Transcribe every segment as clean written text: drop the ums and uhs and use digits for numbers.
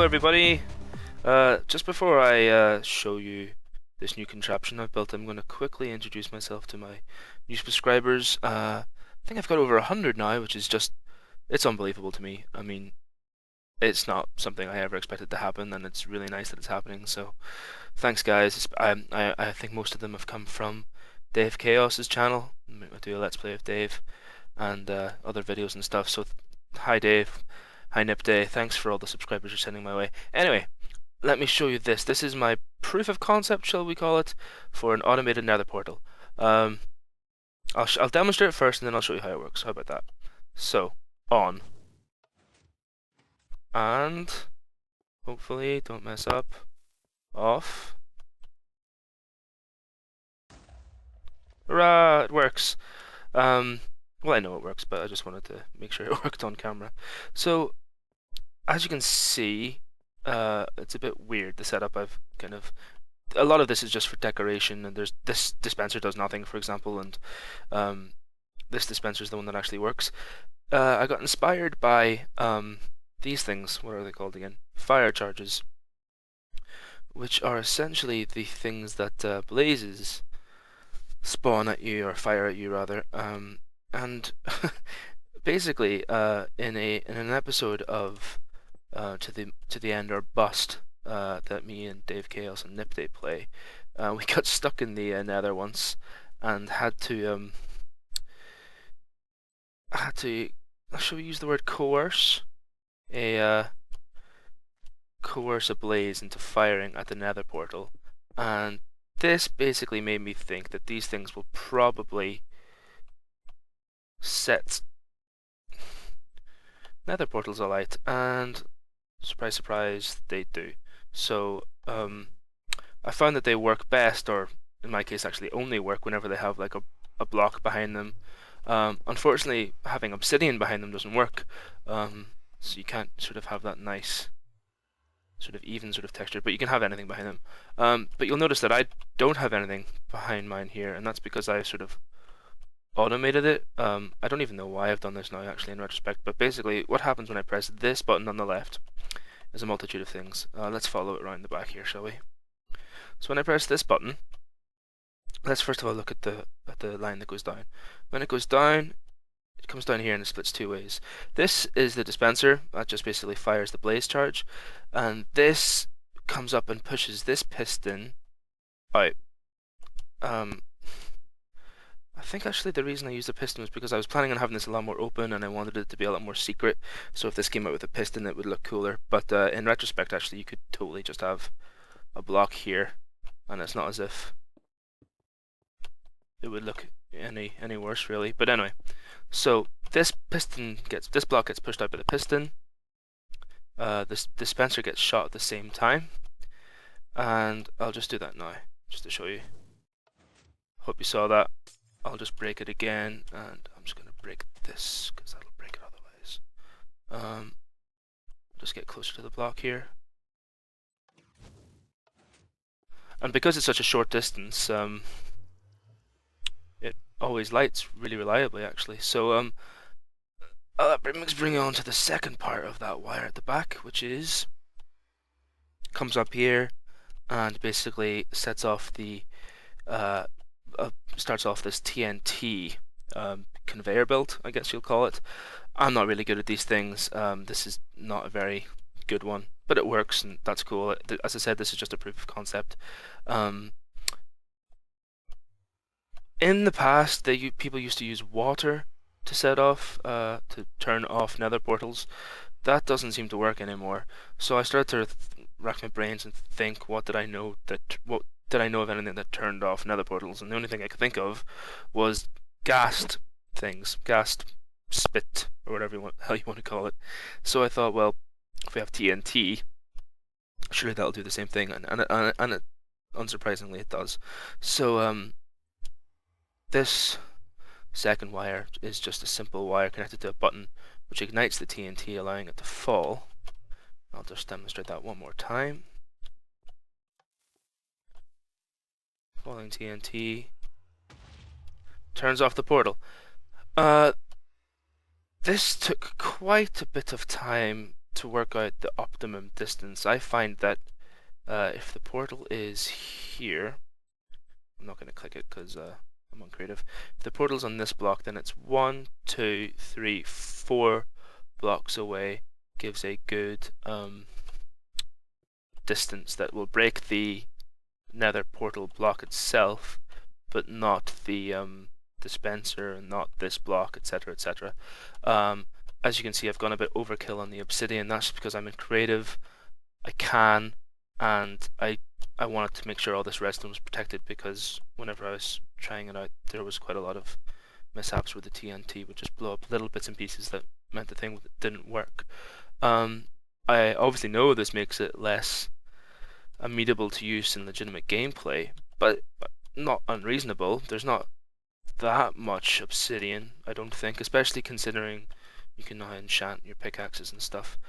everybody. Just before I show you this new contraption I've built, I'm going to quickly introduce myself to my new subscribers. I think I've got over 100 now, which is it's unbelievable to me. I mean, it's not something I ever expected to happen, and it's really nice that it's happening. So, thanks guys. I think most of them have come from Dave Chaos's channel. I do a Let's Play with Dave and other videos and stuff. So, hi Dave. Hi Nipday, thanks for all the subscribers you're sending my way. Anyway, let me show you this. This is my proof of concept, shall we call it, for an automated Nether Portal. I'll demonstrate it first, and then I'll show you how it works. How about that? So, on. And, hopefully, don't mess up. Off. Hurrah! It works. Well, I know it works, but I just wanted to make sure it worked on camera. So, as you can see, it's a bit weird, the setup. A lot of this is just for decoration, and this dispenser does nothing, for example, and this dispenser is the one that actually works. I got inspired by these things. What are they called again? Fire charges, which are essentially the things that blazes spawn at you, or fire at you rather. And basically, in an episode of to the End or Bust that me and Dave Chaos and Nipday play, we got stuck in the Nether once and had to shall we use the word coerce a blaze into firing at the Nether portal, and this basically made me think that these things will probably set Nether portals alight, and surprise, surprise, they do. So, I found that they work best, or in my case, actually only work whenever they have like a block behind them. Unfortunately, having obsidian behind them doesn't work, so you can't sort of have that nice, sort of even sort of texture, but you can have anything behind them. But you'll notice that I don't have anything behind mine here, and that's because I sort of automated it. I don't even know why I've done this now, actually, in retrospect, but basically what happens when I press this button on the left is a multitude of things. Let's follow it around the back here, shall we? So when I press this button, let's first of all look at the line that goes down. When it goes down, it comes down here and it splits two ways. This is the dispenser, that just basically fires the blaze charge, and this comes up and pushes this piston out. I think actually the reason I used the piston was because I was planning on having this a lot more open, and I wanted it to be a lot more secret, so if this came out with a piston it would look cooler. But in retrospect, actually, you could totally just have a block here, and it's not as if it would look any worse, really. But anyway, so this block gets pushed out by the piston, this dispenser gets shot at the same time, and I'll just do that now, just to show you. Hope you saw that. I'll just break it again, and I'm just going to break this, because that'll break it otherwise. Just get closer to the block here. And because it's such a short distance, it always lights really reliably, actually. So, that brings me on to the second part of that wire at the back, which comes up here, and basically sets off starts off this TNT conveyor belt, I guess you'll call it. I'm not really good at these things. This is not a very good one, but it works, and that's cool. As I said, this is just a proof of concept. In the past, people used to use water to set off, to turn off Nether portals. That doesn't seem to work anymore. So I started to rack my brains and think, what did I know of anything that turned off Nether portals? And the only thing I could think of was gassed things, gassed spit, or whatever hell you want to call it. So I thought, well, if we have TNT, surely that'll do the same thing, and it, unsurprisingly, it does. So this second wire is just a simple wire connected to a button, which ignites the TNT, allowing it to fall. I'll just demonstrate that one more time. Falling TNT turns off the portal. This took quite a bit of time to work out the optimum distance, I find that if the portal is here, I'm not going to click it because I'm uncreative. If the portal's on this block, then it's 1, 2, 3, 4 blocks away. Gives a good distance that will break the Nether Portal block itself, but not the dispenser, and not this block, etc., etc. As you can see, I've gone a bit overkill on the obsidian. That's because I'm in creative. I can, and I wanted to make sure all this redstone was protected, because whenever I was trying it out, there was quite a lot of mishaps where the TNT would just blow up little bits and pieces that meant the thing didn't work. I obviously know this makes it less amenable to use in legitimate gameplay, but not unreasonable. There's not that much obsidian, I don't think, especially considering you can now enchant your pickaxes and stuff.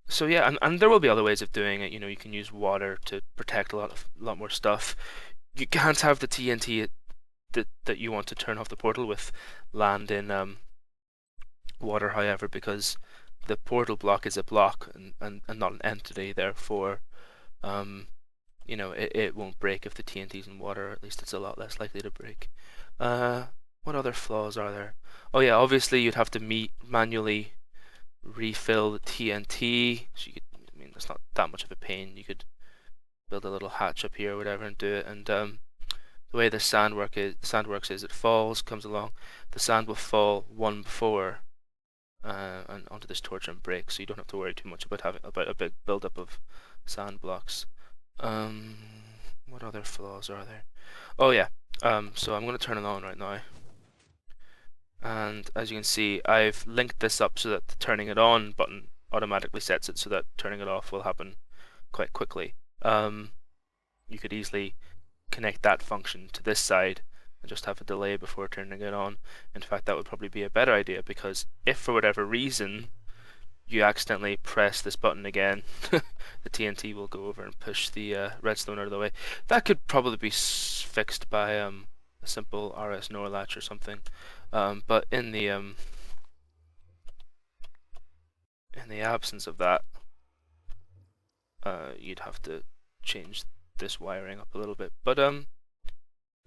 So yeah, and there will be other ways of doing it. You know, you can use water to protect a lot more stuff. You can't have the TNT that you want to turn off the portal with land in water, however, because the portal block is a block and not an entity. Therefore, you know, it won't break if the TNT's in water. At least it's a lot less likely to break. What other flaws are there? Oh yeah, obviously you'd have to manually refill the TNT. So you could, I mean, that's not that much of a pain. You could build a little hatch up here or whatever and do it. And the way the sand works is it falls, comes along, the sand will fall one before and onto this torch and break, so you don't have to worry too much about a big buildup of sand blocks. What other flaws are there? Oh yeah, so I'm going to turn it on right now. And as you can see, I've linked this up so that the turning it on button automatically sets it so that turning it off will happen quite quickly. You could easily connect that function to this side and just have a delay before turning it on. In fact, that would probably be a better idea, because if for whatever reason you accidentally press this button again, the TNT will go over and push the redstone out of the way. That could probably be fixed by a simple RS NOR latch or something. But in the absence of that, you'd have to change this wiring up a little bit. But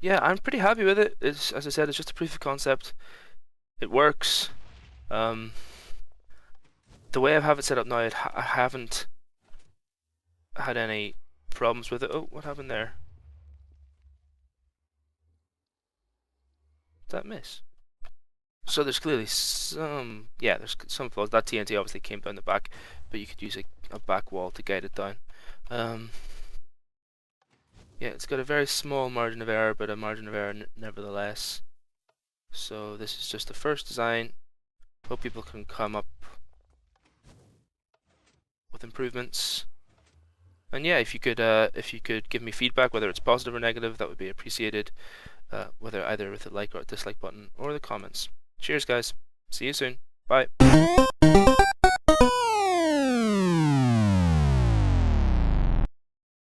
yeah, I'm pretty happy with it. As I said, it's just a proof of concept. It works. The way I have it set up now, I haven't had any problems with it. Oh, what happened there? Did that miss? So there's clearly there's some flaws. That TNT obviously came down the back, but you could use a back wall to guide it down. Yeah, it's got a very small margin of error, but a margin of error nevertheless. So this is just the first design. Hope people can come up with improvements. And yeah, if you could give me feedback, whether it's positive or negative, that would be appreciated. Whether either with a like or a dislike button or the comments. Cheers, guys. See you soon. Bye.